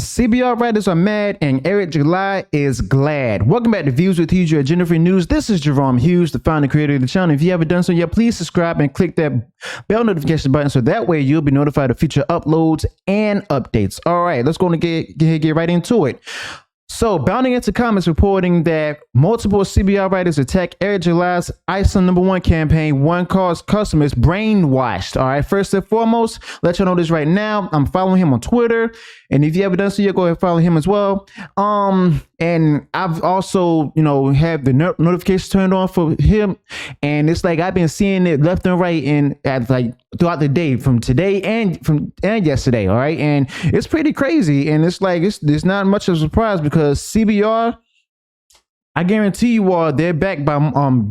CBR writers are mad and Eric July is glad. Welcome back to Views with Hughes, your agenda free news. This is Jerome Hughes, the founder and creator of the channel. If you haven't done so yet, please subscribe and click that bell notification button so that way you'll be notified of future uploads and updates. All right, let's go and get right into it. So, bounding into comments reporting that multiple CBR Writers Attack Eric July's ISOM #1 campaign, one calls customers brainwashed. All right, first and foremost, let you know this right now. I'm following him on Twitter, and if you haven't done so yet, go ahead and follow him as well. And I've also, have the notifications turned on for him, and it's like I've been seeing it left and right and throughout the day, from today and yesterday. All right, and it's pretty crazy, and it's like it's not much of a surprise because CBR, I guarantee you all, they're backed by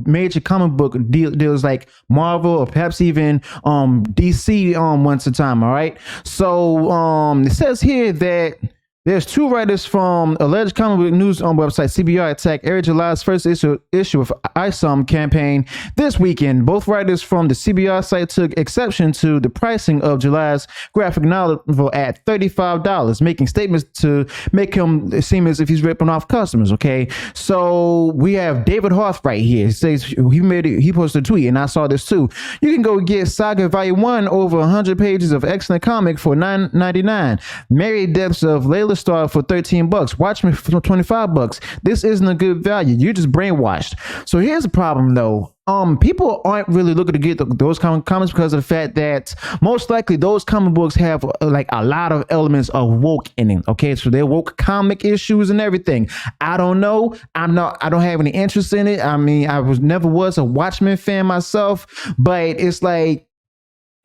major comic book deals like Marvel or perhaps even DC once a time. All right, so it says here that there's two writers from alleged comic book news website CBR Attack Eric July's first issue of ISOM campaign this weekend. Both writers from the CBR site took exception to the pricing of July's graphic novel at $35, making statements to make him seem as if he's ripping off customers. Okay, so we have David Hoth right here. He says he posted a tweet, and I saw this too. You can go get Saga Volume 1, over 100 pages of excellent comic for $9.99. Married Depths of Layla Star for $13. Watchmen for $25. This isn't a good value. You're just brainwashed. So here's the problem though. People aren't really looking to get those comics because of the fact that most likely those comic books have like a lot of elements of woke in it. Okay, so they're woke comic issues and everything. I don't know. I don't have any interest in it. I mean, never was a Watchmen fan myself, but it's like,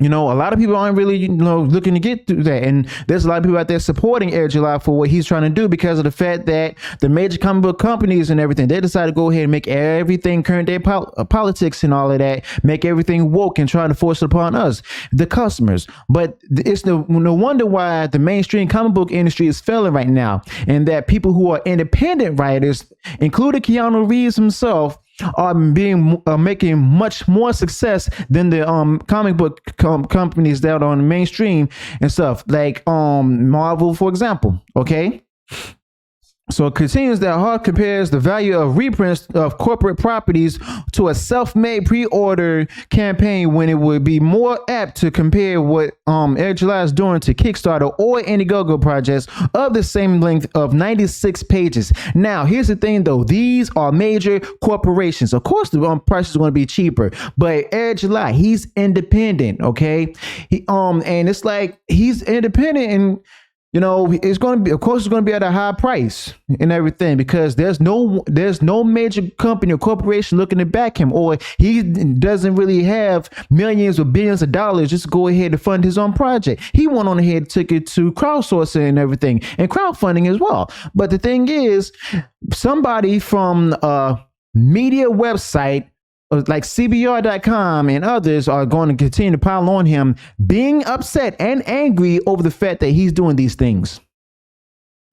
a lot of people aren't really, looking to get through that. And there's a lot of people out there supporting Eric July for what he's trying to do because of the fact that the major comic book companies and everything, they decided to go ahead and make everything current day politics and all of that, make everything woke and try to force it upon us, the customers. But it's no wonder why the mainstream comic book industry is failing right now. And that people who are independent writers, including Keanu Reeves himself, are making much more success than the comic book companies that are on the mainstream and stuff like Marvel, for example. Okay, so it continues that Hart compares the value of reprints of corporate properties to a self-made pre-order campaign when it would be more apt to compare what Eric July is doing to Kickstarter or Indiegogo projects of the same length of 96 pages. Now, here's the thing though. These are major corporations. Of course, the price is going to be cheaper, but Eric July, he's independent, okay? And it's like he's independent and it's going to be, of course, it's going to be at a high price and everything because there's no major company or corporation looking to back him, or he doesn't really have millions or billions of dollars just to go ahead and fund his own project. He went on ahead and took it to crowdsourcing and everything and crowdfunding as well. But the thing is, somebody from a media website like CBR.com and others are going to continue to pile on him, being upset and angry over the fact that he's doing these things.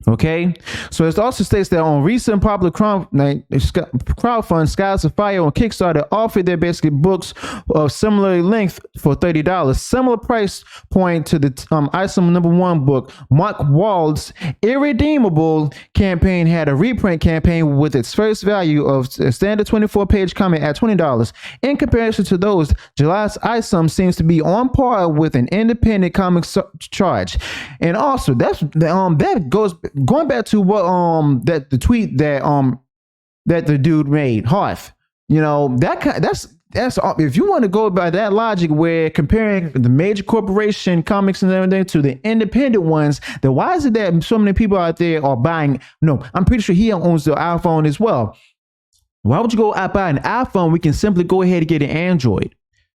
Okay, so it also states that on recent popular crowdfund, Skies of Fire on Kickstarter offered their basic books of similar length for $30, similar price point to the ISOM #1 book. Mark Wald's Irredeemable campaign had a reprint campaign with its first value of a standard 24-page comic at $20. In comparison to those, July's ISOM seems to be on par with an independent comic charge. And also that goes going back to what that the tweet that the dude made, Hoth. That's if you want to go by that logic, where comparing the major corporation comics and everything to the independent ones, then why is it that so many people out there are buying? No, I'm pretty sure he owns the iPhone as well. Why would you go out buy an iPhone? We can simply go ahead and get an Android.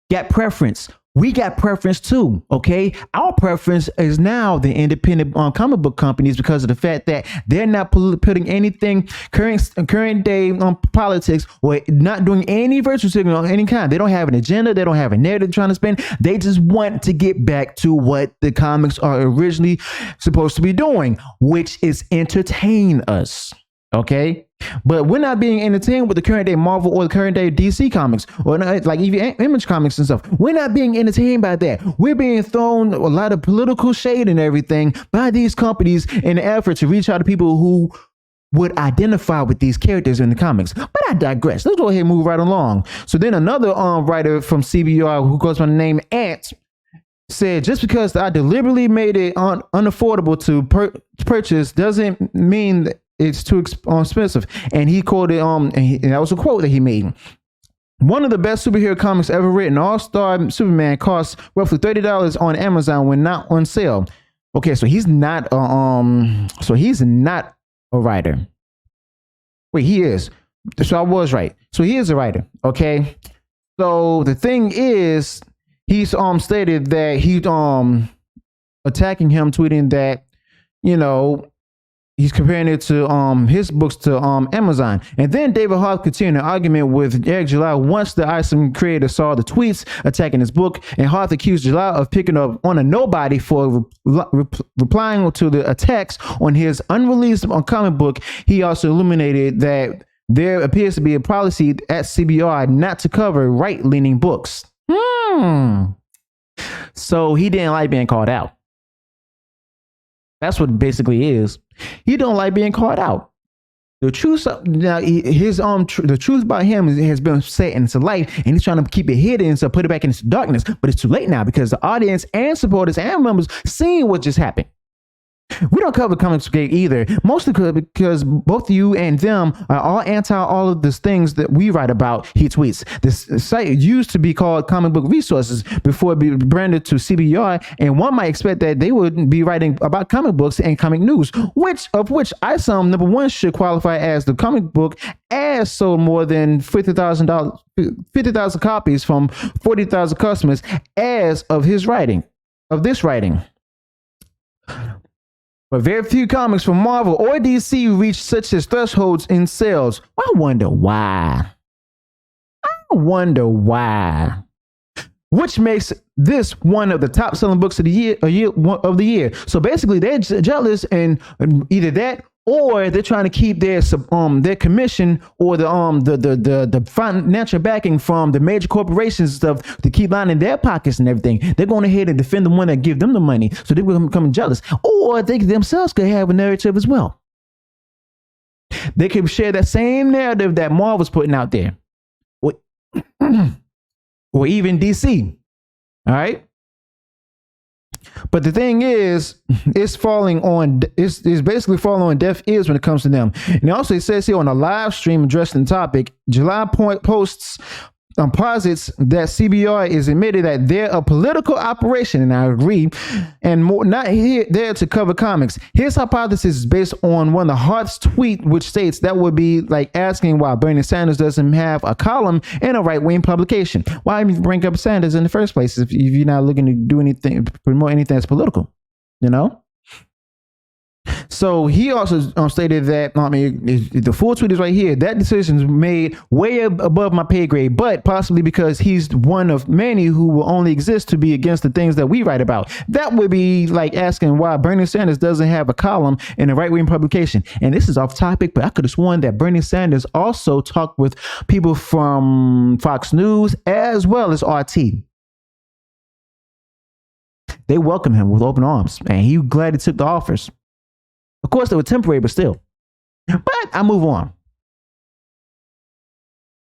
Get preference. We got preference too, okay? Our preference is now the independent comic book companies because of the fact that they're not putting anything current day politics or not doing any virtue signal of any kind. They don't have an agenda. They don't have a narrative trying to spin. They just want to get back to what the comics are originally supposed to be doing, which is entertain us. Okay, but we're not being entertained with the current day Marvel or the current day DC comics or like even Image comics and stuff. We're not being entertained by that. We're being thrown a lot of political shade and everything by these companies in the effort to reach out to people who would identify with these characters in the comics. But I digress. Let's go ahead and move right along. So then another writer from CBR who goes by the name Ant said, just because I deliberately made it unaffordable to purchase doesn't mean that it's too expensive. And he quoted, and that was a quote that he made. One of the best superhero comics ever written, All-Star Superman, costs roughly $30 on Amazon when not on sale. Okay, so he's not a writer. Wait, he is. So I was right. So he is a writer. Okay. So the thing is, he's stated that he's attacking him, tweeting that, you know, he's comparing it to his books to Amazon. And then David Hawk continued an argument with Eric July once the Isom creator saw the tweets attacking his book, and Hawk accused July of picking up on a nobody for replying to the attacks on his unreleased comic book. He also illuminated that there appears to be a policy at CBR not to cover right-leaning books. So he didn't like being called out. That's what it basically is. He don't like being called out. The truth now, the truth about him has been set into light, and he's trying to keep it hidden, so put it back into darkness. But it's too late now because the audience and supporters and members seeing what just happened. We don't cover Comics Gate either, mostly because both you and them are all anti all of these things that we write about, he tweets. This site used to be called Comic Book Resources before it be branded to CBR, and one might expect that they would be writing about comic books and comic news, which Isom #1 should qualify as the comic book, as sold more than 50,000 copies from 40,000 customers as of this writing. But very few comics from Marvel or DC reach such as thresholds in sales. I wonder why. Which makes this one of the top selling books of the year. So basically, they're jealous, and either that or they're trying to keep their commission or the financial backing from the major corporations and stuff to keep lining their pockets and everything. They're going ahead and defend the one that give them the money, so they will become jealous. Or they themselves could have a narrative as well. They could share that same narrative that Marvel's putting out there, or even DC. All right. But the thing is, it's basically falling on deaf ears when it comes to them. And also, it says here on a live stream addressing the topic, July posits that CBR is admitted that they're a political operation, and I agree, and more not there to cover comics. His hypothesis is based on one of the Hart's tweet, which states that would be like asking why Bernie Sanders doesn't have a column in a right-wing publication. Why even bring up Sanders in the first place if you're not looking to do anything, promote anything that's political, you know? So he also stated that, the full tweet is right here, that decision is made way above my pay grade, but possibly because he's one of many who will only exist to be against the things that we write about. That would be like asking why Bernie Sanders doesn't have a column in a right-wing publication. And this is off topic, but I could have sworn that Bernie Sanders also talked with people from Fox News as well as RT. They welcomed him with open arms, and he gladly took the offers. Of course, they were temporary, but still. But I move on.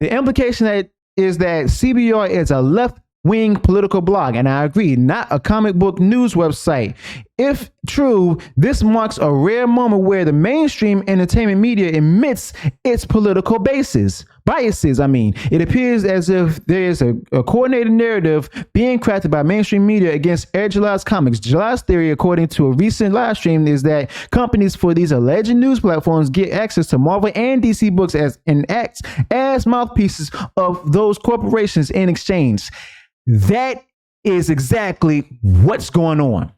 The implication is that CBR is a left-wing political blog, and I agree, not a comic book news website. If true, this marks a rare moment where the mainstream entertainment media admits its political biases. It appears as if there is a coordinated narrative being crafted by mainstream media against Eric July's comics. July's theory, according to a recent live stream, is that companies for these alleged news platforms get access to Marvel and DC books and act as mouthpieces of those corporations in exchange. That is exactly what's going on.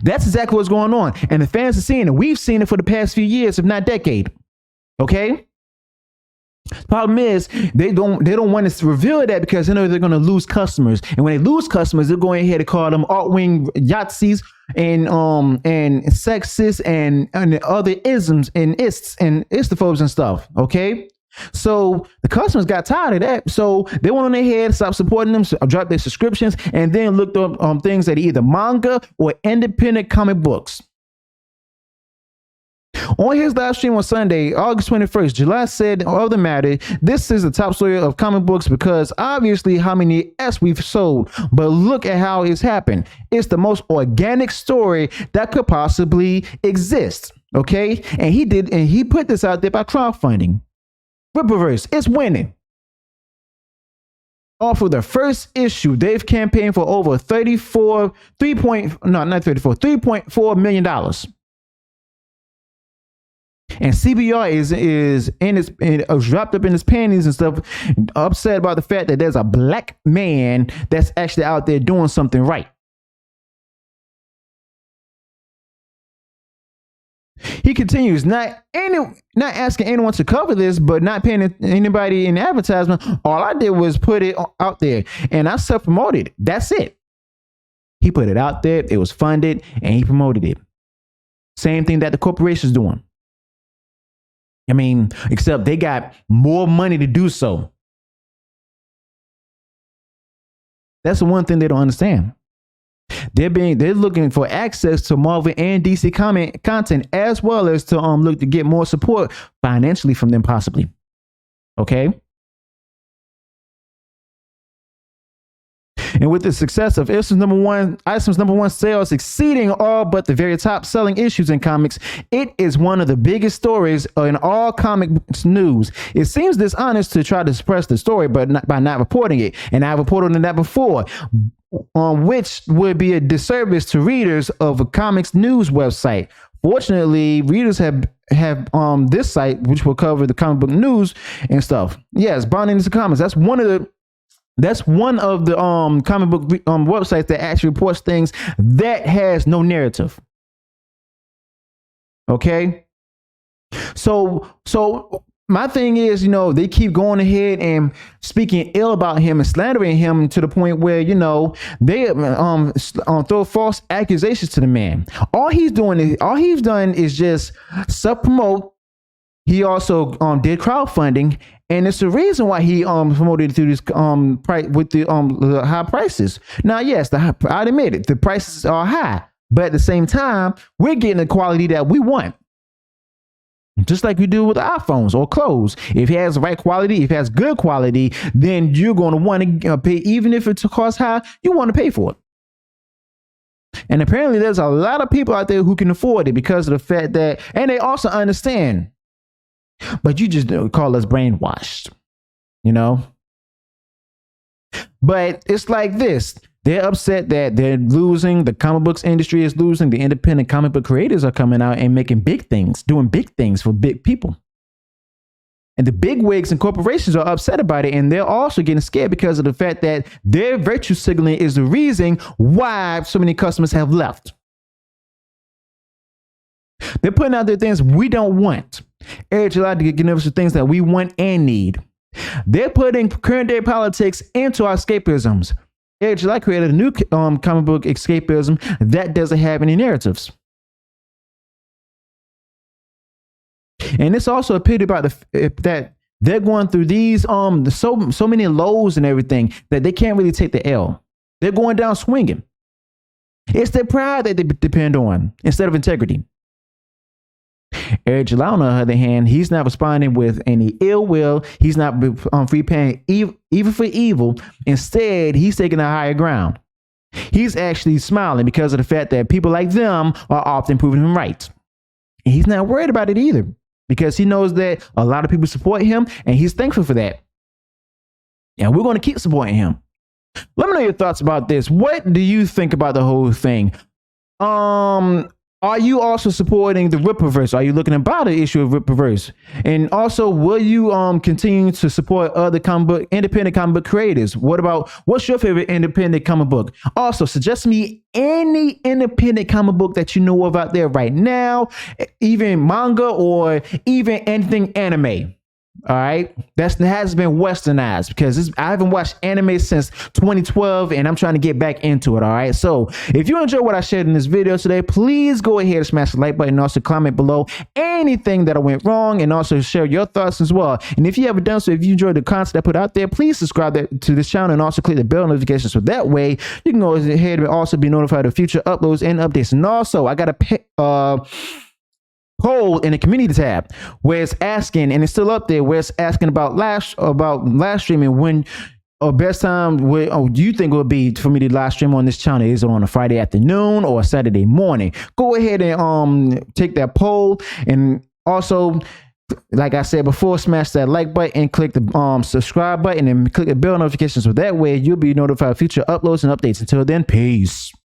That's exactly what's going on. And the fans are seeing it. We've seen it for the past few years, if not decade. Okay? Problem is, they don't want us to reveal that because they know they're going to lose customers. And when they lose customers, they're going ahead and call them alt-wing Yahtzees and sexist and other isms and ists and istophobes and stuff. Okay. So the customers got tired of that. So they went on their head, stopped supporting them, dropped their subscriptions, and then looked up things that are either manga or independent comic books. On his live stream on Sunday, August 21st, July said of the matter, this is the top story of comic books because obviously how many S we've sold, but look at how it's happened. It's the most organic story that could possibly exist. Okay. And he put this out there by crowdfunding. Rippaverse, it's winning. Off of the first issue, they've campaigned for over $3.4 million. And CBR is wrapped up in his panties and stuff, upset about the fact that there's a black man that's actually out there doing something right. He continues, not asking anyone to cover this, but not paying anybody in advertisement. All I did was put it out there and I self-promoted it. That's it. He put it out there, it was funded, and he promoted it. Same thing that the corporation's doing. I mean, except they got more money to do so. That's the one thing they don't understand. They're looking for access to Marvel and DC comic content, as well as to look to get more support financially from them, possibly. Okay. And with the success of Items number one sales exceeding all but the very top selling issues in comics, it is one of the biggest stories in all comic news. It seems dishonest to try to suppress the story, but by not reporting it. And I've reported on that before, which would be a disservice to readers of a comics news website. Fortunately, readers have this site, which will cover the comic book news and stuff. Yes, Bonding into Comics. That's one of the comic book websites that actually reports things that has no narrative. Okay. So my thing is, they keep going ahead and speaking ill about him and slandering him to the point where, they throw false accusations to the man. All he's done is just self-promote. He also did crowdfunding, and it's the reason why he promoted through this price with the high prices. Now, yes, I admit it, the prices are high, but at the same time, we're getting the quality that we want. Just like we do with iPhones or clothes. If it has the right quality, if it has good quality, then you're going to want to pay, even if it costs high, you want to pay for it. And apparently there's a lot of people out there who can afford it because of the fact that, and they also understand, but you just call us brainwashed, But it's like this. They're upset that they're losing. The comic books industry is losing. The independent comic book creators are coming out and making big things, doing big things for big people. And the big wigs and corporations are upset about it. And they're also getting scared because of the fact that their virtue signaling is the reason why so many customers have left. They're putting out there things we don't want. Eric July to get us the things that we want and need. They're putting current day politics into our escapisms. Eric July created a new comic book escapism that doesn't have any narratives. And it's also a pity about that they're going through these so many lows and everything that they can't really take the L. They're going down swinging. It's their pride that they depend on instead of integrity. Eric July, on the other hand, he's not responding with any ill will. He's not repaying evil for evil. Instead, he's taking a higher ground. He's actually smiling because of the fact that people like them are often proving him right. And he's not worried about it either because he knows that a lot of people support him and he's thankful for that. And we're going to keep supporting him. Let me know your thoughts about this. What do you think about the whole thing? Are you also supporting the Rippaverse? Are you looking to buy the issue of Rippaverse? And also, will you continue to support other independent comic book creators? What's your favorite independent comic book? Also, suggest me any independent comic book that you know of out there right now, even manga or even anything anime. All right, that has been westernized because I haven't watched anime since 2012 and I'm trying to get back into it. All right, so if you enjoyed what I shared in this video today, please go ahead and smash the like button and also comment below anything that I went wrong and also share your thoughts as well. And if you haven't done so, if you enjoyed the content I put out there, please subscribe to this channel and also click the bell notification so that way you can go ahead and also be notified of future uploads and updates. And also I got a poll in the community tab where it's asking, and it's still up there, where it's asking about live streaming, when or best time do you think it would be for me to live stream on this channel? Is it on a Friday afternoon or a Saturday morning? Go ahead and take that poll, and also, like I said before, smash that like button and click the subscribe button and click the bell notifications so that way you'll be notified of future uploads and updates. Until then, peace.